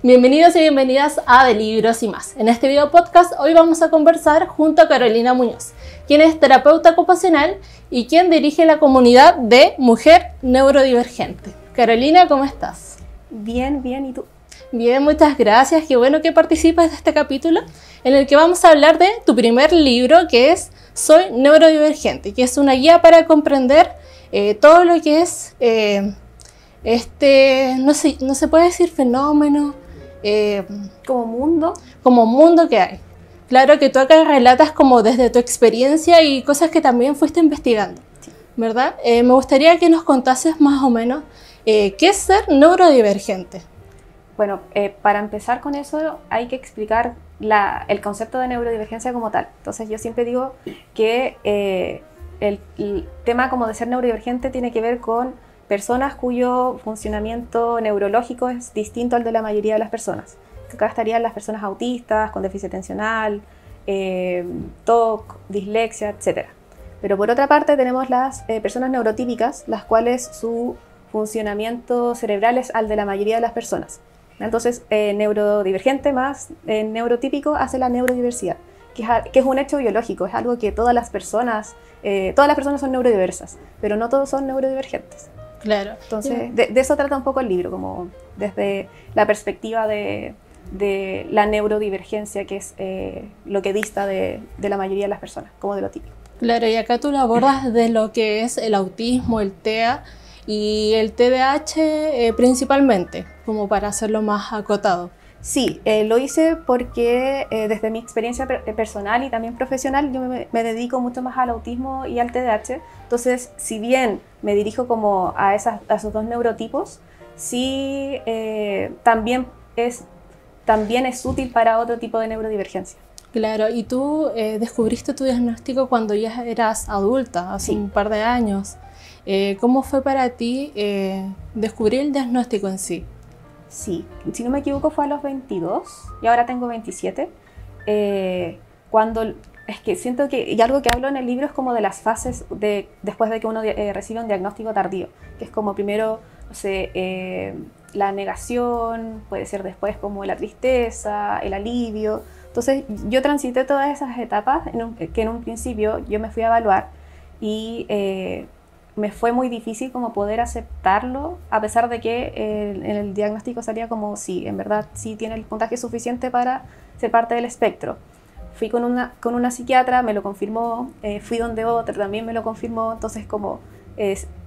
Bienvenidos y bienvenidas a De Libros y Más. En este video podcast hoy vamos a conversar junto a Carolina Muñoz, quien es terapeuta ocupacional y quien dirige la comunidad de Mujer Neurodivergente. Carolina, ¿cómo estás? Bien, bien, ¿y tú? Bien, muchas gracias. Qué bueno que participas de este capítulo en el que vamos a hablar de tu primer libro, que es Soy Neurodivergente, que es una guía para comprender todo lo que es no se puede decir fenómeno, como mundo que hay. Claro que tú acá relatas como desde tu experiencia y cosas que también fuiste investigando, ¿verdad? Me gustaría que nos contases más o menos qué es ser neurodivergente. Bueno, para empezar con eso hay que explicar el concepto de neurodivergencia como tal. Entonces yo siempre digo que el tema como de ser neurodivergente tiene que ver con personas cuyo funcionamiento neurológico es distinto al de la mayoría de las personas. Acá estarían las personas autistas, con déficit atencional, TOC, dislexia, etc. Pero por otra parte tenemos las personas neurotípicas, las cuales su funcionamiento cerebral es al de la mayoría de las personas. Entonces, neurodivergente más neurotípico hace la neurodiversidad, que es un hecho biológico, es algo que todas las personas son neurodiversas, pero no todos son neurodivergentes. Claro. Entonces, de eso trata un poco el libro, como desde la perspectiva de la neurodivergencia, que es lo que dista de la mayoría de las personas, como de lo típico. Claro, y acá tú lo abordas de lo que es el autismo, el TEA y el TDAH principalmente, como para hacerlo más acotado. Sí, lo hice porque desde mi experiencia personal y también profesional yo me dedico mucho más al autismo y al TDAH. Entonces, si bien me dirijo como a esos dos neurotipos, sí también es útil para otro tipo de neurodivergencia. Claro, y tú descubriste tu diagnóstico cuando ya eras adulta, hace un par de años. ¿Cómo fue para ti descubrir el diagnóstico en sí? Sí, si no me equivoco fue a los 22 y ahora tengo 27. Es que siento que, y algo que hablo en el libro es como de las fases después de que uno recibe un diagnóstico tardío, que es como primero, no sé, la negación, puede ser después como la tristeza, el alivio. Entonces yo transité todas esas etapas que en un principio yo me fui a evaluar y me fue muy difícil como poder aceptarlo, a pesar de que en el diagnóstico salía como sí, en verdad sí tiene el puntaje suficiente para ser parte del espectro. Fui con una psiquiatra, me lo confirmó, fui donde otra, también me lo confirmó, entonces como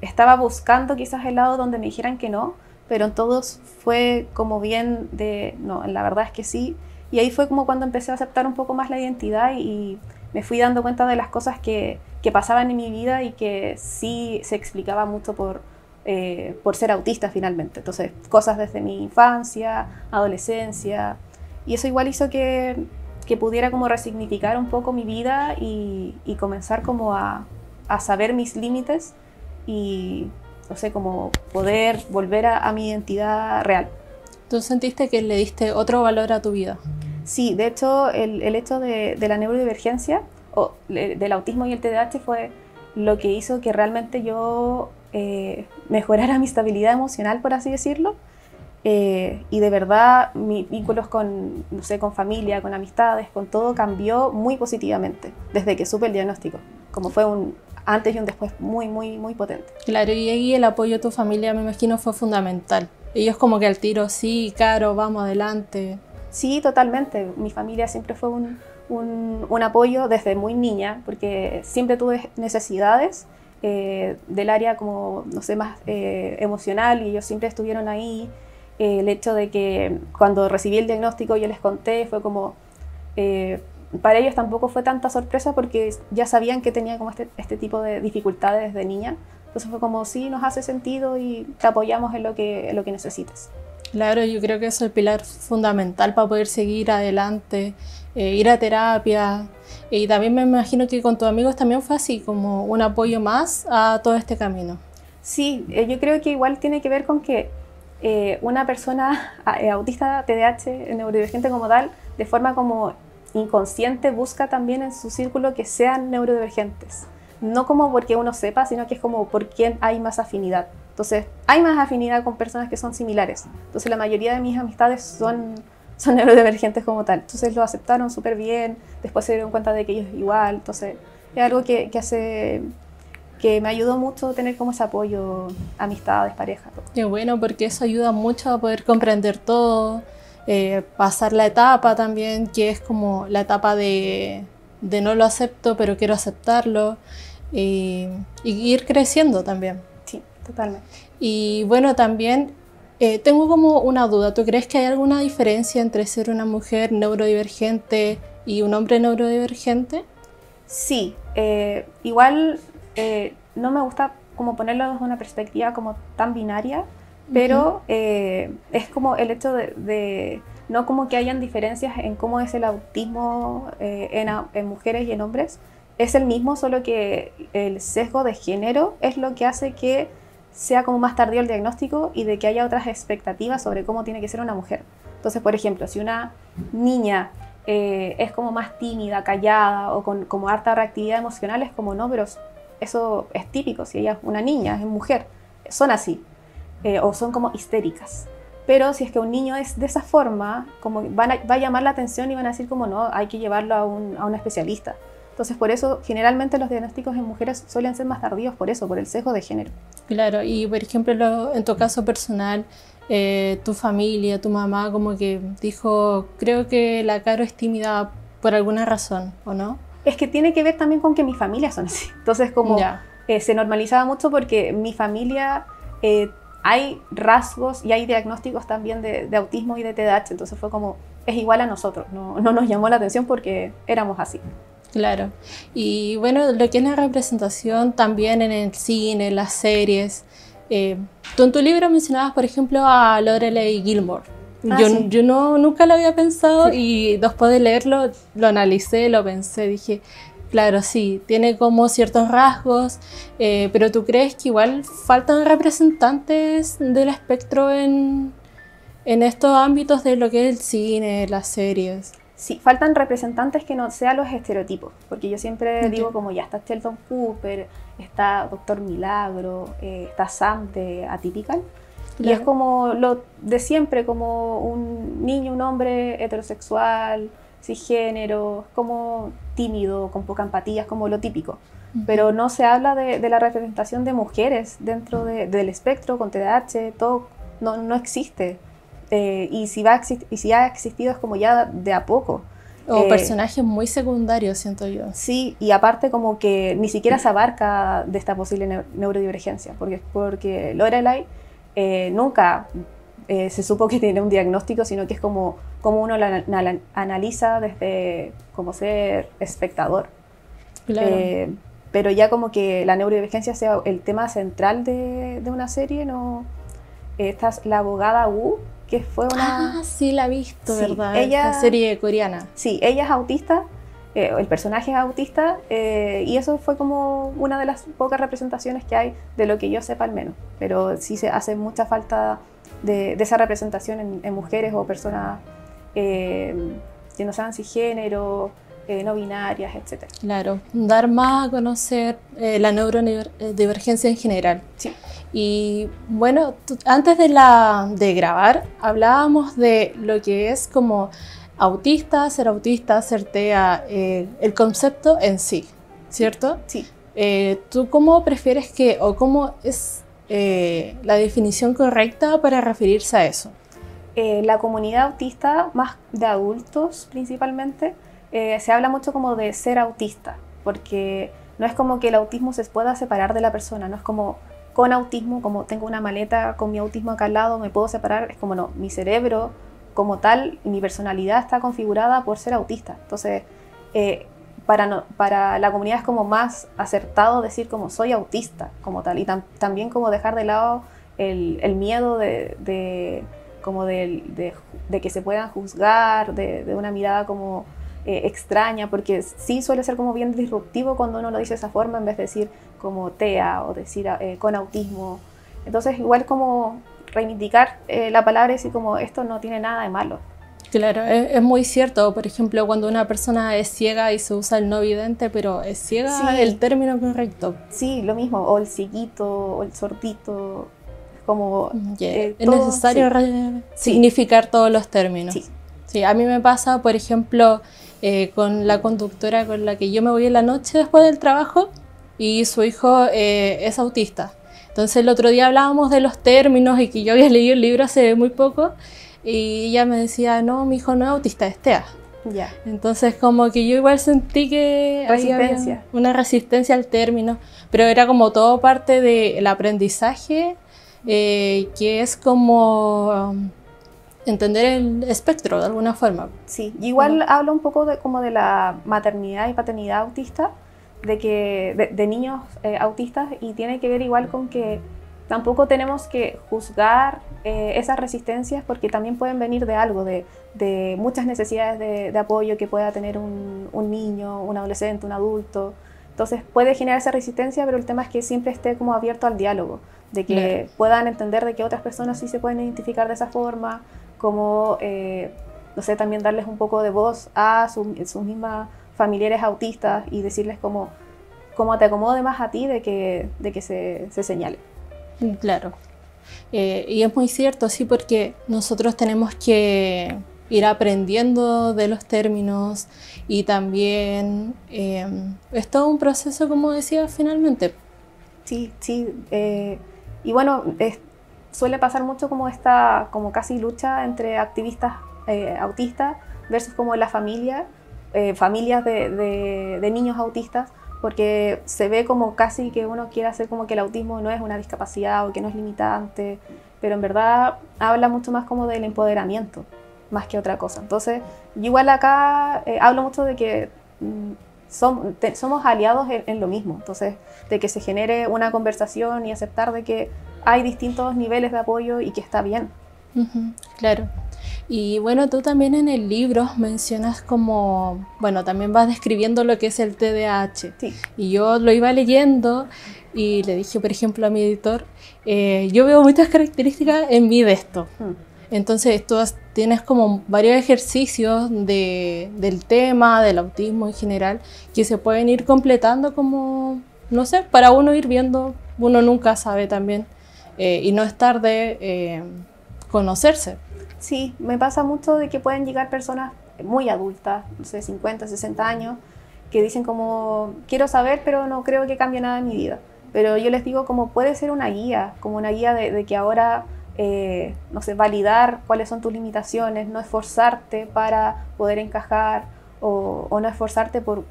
estaba buscando quizás el lado donde me dijeran que no, pero en todos fue como bien de no, la verdad es que sí, y ahí fue como cuando empecé a aceptar un poco más la identidad y me fui dando cuenta de las cosas que pasaban en mi vida y que sí se explicaba mucho por ser autista finalmente. Entonces, cosas desde mi infancia, adolescencia, y eso igual hizo que pudiera como resignificar un poco mi vida y comenzar como a saber mis límites y, no sé, como poder volver a mi identidad real. ¿Tú sentiste que le diste otro valor a tu vida? Sí, de hecho, el hecho de la neurodivergencia o del autismo y el TDAH fue lo que hizo que realmente yo mejorara mi estabilidad emocional, por así decirlo, y de verdad mis vínculos con, no sé, con familia, con amistades, con todo cambió muy positivamente desde que supe el diagnóstico, como fue un antes y un después muy, muy, muy potente. Claro, y ahí el apoyo de tu familia me imagino fue fundamental. Ellos como que al tiro, sí, Caro, vamos adelante. Sí, totalmente. Mi familia siempre fue un apoyo desde muy niña, porque siempre tuve necesidades del área como, no sé, más emocional, y ellos siempre estuvieron ahí. El hecho de que cuando recibí el diagnóstico yo les conté, fue como, para ellos tampoco fue tanta sorpresa porque ya sabían que tenía como este tipo de dificultades de niña. Entonces fue como, sí, nos hace sentido y te apoyamos en lo que necesites. Claro, yo creo que eso es el pilar fundamental para poder seguir adelante, ir a terapia. Y también me imagino que con tus amigos también fue así, como un apoyo más a todo este camino. Sí, yo creo que igual tiene que ver con que una persona autista, TDAH, neurodivergente como tal, de forma como inconsciente busca también en su círculo que sean neurodivergentes. No como porque uno sepa, sino que es como por quién hay más afinidad. Entonces, hay más afinidad con personas que son similares. Entonces, la mayoría de mis amistades son neurodivergentes como tal. Entonces, lo aceptaron súper bien. Después se dieron cuenta de que ellos igual. Entonces, es algo que me ayudó mucho tener como ese apoyo, amistades, pareja. Todo. Qué bueno, porque eso ayuda mucho a poder comprender todo, pasar la etapa también, que es como la etapa de no lo acepto, pero quiero aceptarlo, y ir creciendo también. Sí, totalmente. Y bueno, también tengo como una duda. ¿Tú crees que hay alguna diferencia entre ser una mujer neurodivergente y un hombre neurodivergente? Sí, igual no me gusta como ponerlo desde una perspectiva como tan binaria, pero es como el hecho de no como que hayan diferencias en cómo es el autismo en mujeres y en hombres. Es el mismo, solo que el sesgo de género es lo que hace que sea como más tardío el diagnóstico y de que haya otras expectativas sobre cómo tiene que ser una mujer. Entonces, por ejemplo, si una niña es como más tímida, callada o con como harta reactividad emocional, es como no, pero eso es típico, si ella es una niña, es mujer, son así, o son como histéricas. Pero si es que un niño es de esa forma, como va a llamar la atención y van a decir como no, hay que llevarlo a un especialista. Entonces, por eso, generalmente los diagnósticos en mujeres suelen ser más tardíos por eso, por el sesgo de género. Claro, y por ejemplo, en tu caso personal, tu familia, tu mamá, como que dijo, creo que la Caro es tímida por alguna razón, ¿o no? Es que tiene que ver también con que mis familias son así. Entonces, como se normalizaba mucho porque mi familia hay rasgos y hay diagnósticos también de autismo y de TDAH. Entonces fue como, es igual a nosotros. No nos llamó la atención porque éramos así. Claro. Y bueno, lo que es la representación también en el cine, en las series. Tú en tu libro mencionabas, por ejemplo, a Lorelai Gilmore. Sí. Yo nunca lo había pensado y después de leerlo lo analicé, lo pensé, dije, claro, sí, tiene como ciertos rasgos, pero ¿tú crees que igual faltan representantes del espectro en estos ámbitos de lo que es el cine, las series? Sí, faltan representantes que no sean los estereotipos, porque yo siempre digo como ya está Sheldon Cooper, está Doctor Milagro, está Sam de Atypical, y es como lo de siempre, como un niño, un hombre heterosexual, cisgénero, como tímido, con poca empatía, es como lo típico. Pero no se habla de la representación de mujeres dentro del espectro, con TDAH, todo no existe. Y si ha existido es como ya de a poco. O personajes muy secundarios, siento yo. Sí, y aparte como que ni siquiera se abarca de esta posible neurodivergencia, porque Lorelai nunca se supo que tiene un diagnóstico, sino que es como uno la analiza desde como ser espectador. Claro. Pero ya como que la neurodivergencia sea el tema central de una serie, no. Esta es la abogada Wu, que fue una... Ah, sí, la he visto, sí, ¿verdad? Ella, esta serie coreana. Sí, ella es autista, el personaje es autista, y eso fue como una de las pocas representaciones que hay, de lo que yo sepa al menos. Pero sí se hace mucha falta de esa representación en mujeres o personas que no sean cisgénero, no binarias, etc. Claro, dar más a conocer la neurodivergencia en general. Sí. Y bueno, antes de grabar hablábamos de lo que es como ser TEA, el concepto en sí, ¿cierto? Sí. ¿Tú cómo prefieres o cómo es la definición correcta para referirse a eso? La comunidad autista, más de adultos principalmente, se habla mucho como de ser autista, porque no es como que el autismo se pueda separar de la persona, no es como con autismo, como tengo una maleta con mi autismo acá al lado, me puedo separar, es como no, mi cerebro como tal y mi personalidad está configurada por ser autista. Entonces, para la comunidad es como más acertado decir como soy autista como tal, y también como dejar de lado el miedo de que se puedan juzgar, de una mirada como extraña, porque sí suele ser como bien disruptivo cuando uno lo dice de esa forma en vez de decir como TEA o decir con autismo. Entonces igual como reivindicar la palabra y decir como esto no tiene nada de malo. Claro, es muy cierto. Por ejemplo, cuando una persona es ciega y se usa el no vidente, pero es ciega, sí, el término correcto. Sí, lo mismo, o el cieguito, o el sordito, como... Es todo, necesario sí. significar todos los términos. Sí. Sí, a mí me pasa, por ejemplo, con la conductora con la que yo me voy en la noche después del trabajo y su hijo es autista. Entonces el otro día hablábamos de los términos y que yo había leído el libro hace muy poco y ella me decía, no, mi hijo no es autista, es TEA. Ya. Entonces como que yo igual sentí que había una resistencia al término, pero era como todo parte del aprendizaje, que es como entender el espectro de alguna forma. Sí, igual hablo un poco como de la maternidad y paternidad autista, de niños autistas, y tiene que ver igual con que tampoco tenemos que juzgar esas resistencias, porque también pueden venir de algo, de muchas necesidades de apoyo que pueda tener un niño, un adolescente, un adulto. Entonces puede generar esa resistencia, pero el tema es que siempre esté como abierto al diálogo, de que puedan entender de que otras personas sí se pueden identificar de esa forma, como, no sé, también darles un poco de voz a sus mismas familiares autistas y decirles como te acomode más a ti de que se señale. Claro. Y es muy cierto, sí, porque nosotros tenemos que ir aprendiendo de los términos y también es todo un proceso, como decía, finalmente. Sí, sí. Y bueno, suele pasar mucho como como casi lucha entre activistas autistas versus como la familias de niños autistas, porque se ve como casi que uno quiere hacer como que el autismo no es una discapacidad o que no es limitante, pero en verdad habla mucho más como del empoderamiento, más que otra cosa. Entonces, yo igual acá hablo mucho de que somos aliados en lo mismo, entonces de que se genere una conversación y aceptar de que hay distintos niveles de apoyo y que está bien. Claro. Y bueno, tú también en el libro mencionas como, bueno, también vas describiendo lo que es el TDAH. Sí. Y yo lo iba leyendo y le dije, por ejemplo, a mi editor, yo veo muchas características en mí de esto. Entonces tú tienes como varios ejercicios del tema, del autismo en general, que se pueden ir completando como, no sé, para uno ir viendo, uno nunca sabe también, y no es tarde conocerse. Sí, me pasa mucho de que pueden llegar personas muy adultas, no sé, 50, 60 años, que dicen como, quiero saber, pero no creo que cambie nada en mi vida. Pero yo les digo como puede ser una guía, como una guía de que ahora, no sé, validar cuáles son tus limitaciones, no esforzarte para poder encajar o no esforzarte por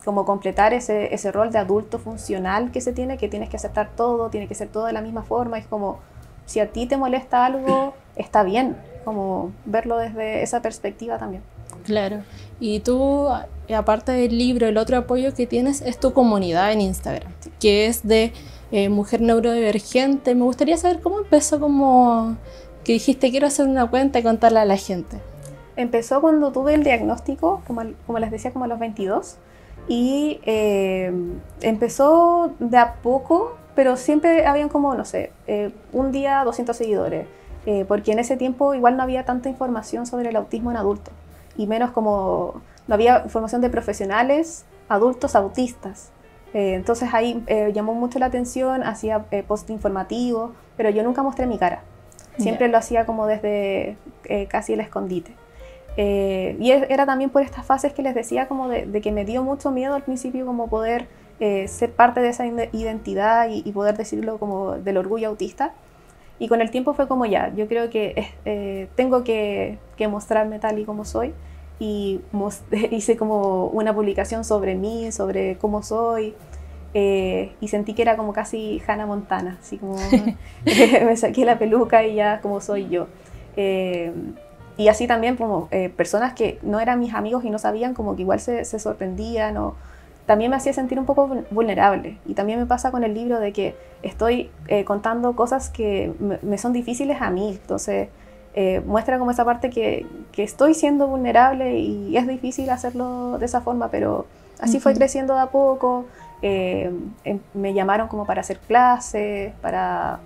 como completar ese rol de adulto funcional que se tiene, que tienes que aceptar todo, tiene que ser todo de la misma forma. Es como, si a ti te molesta algo, está bien, como verlo desde esa perspectiva también. Claro. Y tú, aparte del libro, el otro apoyo que tienes es tu comunidad en Instagram, que es de Mujer Neurodivergente. Me gustaría saber cómo empezó, como que dijiste, quiero hacer una cuenta y contarle a la gente. Empezó cuando tuve el diagnóstico, como les decía, como a los 22, y empezó de a poco, pero siempre habían como, no sé, un día 200 seguidores, porque en ese tiempo igual no había tanta información sobre el autismo en adultos, y menos como, no había información de profesionales adultos autistas. Entonces ahí llamó mucho la atención, hacía post informativos, pero yo nunca mostré mi cara, siempre lo hacía como desde casi el escondite. Y era también por estas fases que les decía, como de que me dio mucho miedo al principio como poder ser parte de esa identidad y poder decirlo como del orgullo autista. Y con el tiempo fue como ya, yo creo que tengo que mostrarme tal y como soy, y hice como una publicación sobre mí, sobre cómo soy, y sentí que era como casi Hannah Montana, así como me saqué la peluca y ya como soy yo. Y así también como personas que no eran mis amigos y no sabían, como que igual se sorprendían, o también me hacía sentir un poco vulnerable. Y también me pasa con el libro de que estoy contando cosas que me son difíciles a mí, entonces muestra como esa parte que estoy siendo vulnerable y es difícil hacerlo de esa forma, pero así fue creciendo de a poco. Me llamaron como para hacer clases, para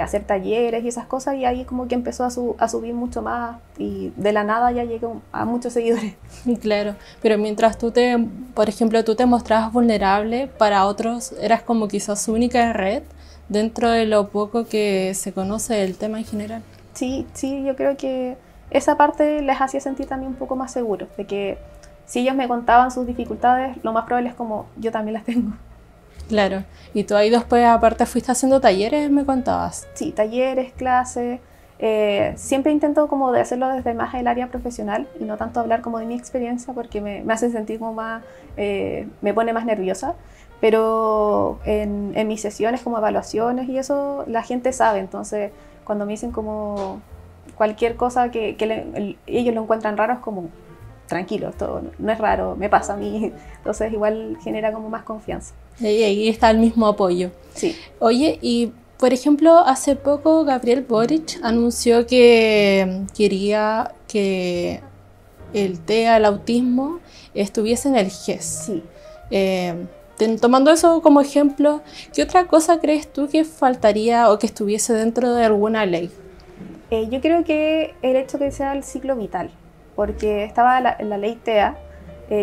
hacer talleres y esas cosas, y ahí como que empezó a subir mucho más, y de la nada ya llegué a muchos seguidores. Claro, pero mientras por ejemplo, tú te mostrabas vulnerable, para otros eras como quizás su única red dentro de lo poco que se conoce del tema en general. Sí, sí, yo creo que esa parte les hacía sentir también un poco más seguros, de que si ellos me contaban sus dificultades, lo más probable es como yo también las tengo. Claro, y tú ahí después aparte fuiste haciendo talleres, me contabas. Sí, talleres, clases, siempre intento como de hacerlo desde más el área profesional y no tanto hablar como de mi experiencia porque me hace sentir como más, me pone más nerviosa, pero en mis sesiones como evaluaciones y eso la gente sabe, entonces cuando me dicen como cualquier cosa que ellos lo encuentran raro es como tranquilo, esto no es raro, me pasa a mí, entonces igual genera como más confianza. Y ahí está el mismo apoyo. Sí. Oye, y por ejemplo, hace poco Gabriel Boric anunció que quería que el TEA, el autismo, estuviese en el GES. Sí. Tomando eso como ejemplo, ¿qué otra cosa crees tú que faltaría o que estuviese dentro de alguna ley? Yo creo que el hecho que sea el ciclo vital, porque estaba en la ley TEA.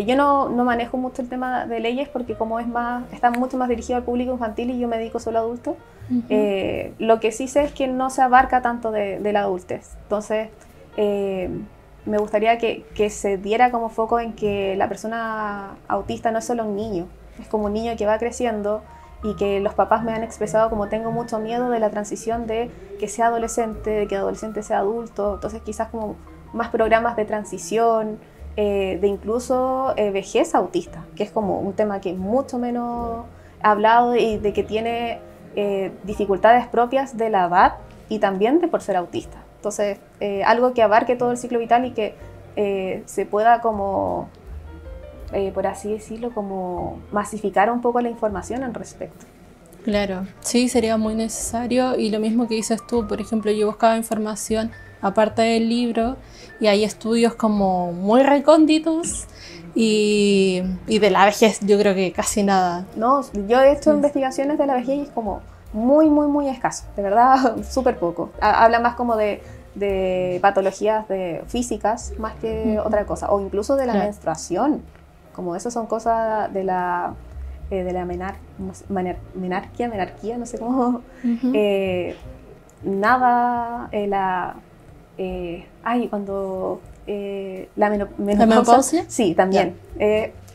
Yo no manejo mucho el tema de leyes porque como está mucho más dirigido al público infantil y yo me dedico solo a adultos, lo que sí sé es que no se abarca tanto de la adultez. Entonces, me gustaría que se diera como foco en que la persona autista no es solo un niño, es como un niño que va creciendo y que los papás me han expresado como tengo mucho miedo de la transición de que sea adolescente, de que adolescente sea adulto, entonces quizás como más programas de transición, de incluso vejez autista, que es como un tema que es mucho menos hablado y de que tiene dificultades propias de la edad y también de por ser autista. Entonces, algo que abarque todo el ciclo vital y que se pueda como, por así decirlo, como masificar un poco la información al respecto. Claro, sí, sería muy necesario y lo mismo que dices tú, por ejemplo, yo buscaba información aparte del libro y hay estudios como muy recónditos y de la vejez yo creo que casi nada. No, yo he hecho investigaciones de la vejez y es como muy escaso, de verdad súper poco. Habla más como de patologías físicas más que otra cosa, o incluso de la menstruación, como esas son cosas de la menarquía, no sé cómo, nada, cuando la menopausia, sí, también,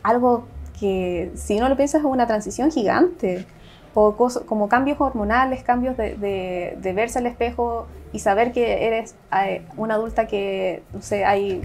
algo que si uno lo piensa es una transición gigante, o como cambios hormonales, cambios de verse al espejo y saber que eres una adulta que, no sé, hay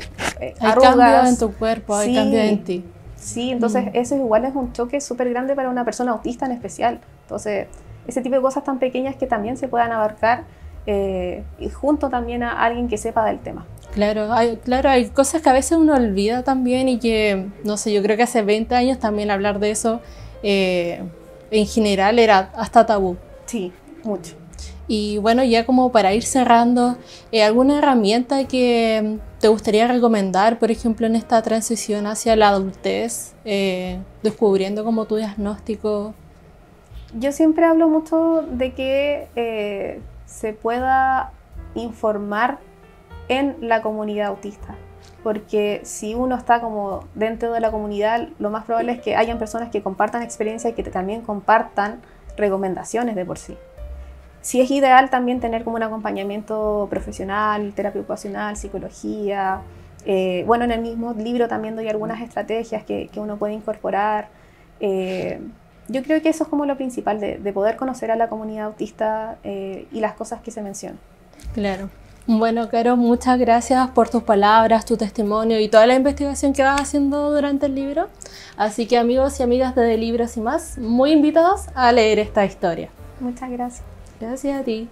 arrugas. Hay cambios en tu cuerpo, hay cambios en ti. Sí, entonces eso igual es un choque súper grande para una persona autista en especial. Entonces, ese tipo de cosas tan pequeñas que también se puedan abarcar y junto también a alguien que sepa del tema. Claro, hay cosas que a veces uno olvida también y que, no sé, yo creo que hace 20 años también hablar de eso en general era hasta tabú. Sí, mucho. Y bueno, ya como para ir cerrando, ¿alguna herramienta que te gustaría recomendar, por ejemplo, en esta transición hacia la adultez, descubriendo como tu diagnóstico? Yo siempre hablo mucho de que se pueda informar en la comunidad autista, porque si uno está como dentro de la comunidad, lo más probable es que hayan personas que compartan experiencias y que también compartan recomendaciones de por sí. Sí es ideal también tener como un acompañamiento profesional, terapia ocupacional, psicología. Bueno, en el mismo libro también doy algunas estrategias que uno puede incorporar. Yo creo que eso es como lo principal, de poder conocer a la comunidad autista y las cosas que se mencionan. Claro. Bueno, Caro, muchas gracias por tus palabras, tu testimonio y toda la investigación que vas haciendo durante el libro. Así que amigos y amigas de Libros y Más, muy invitados a leer esta historia. Muchas gracias. Gracias a ti.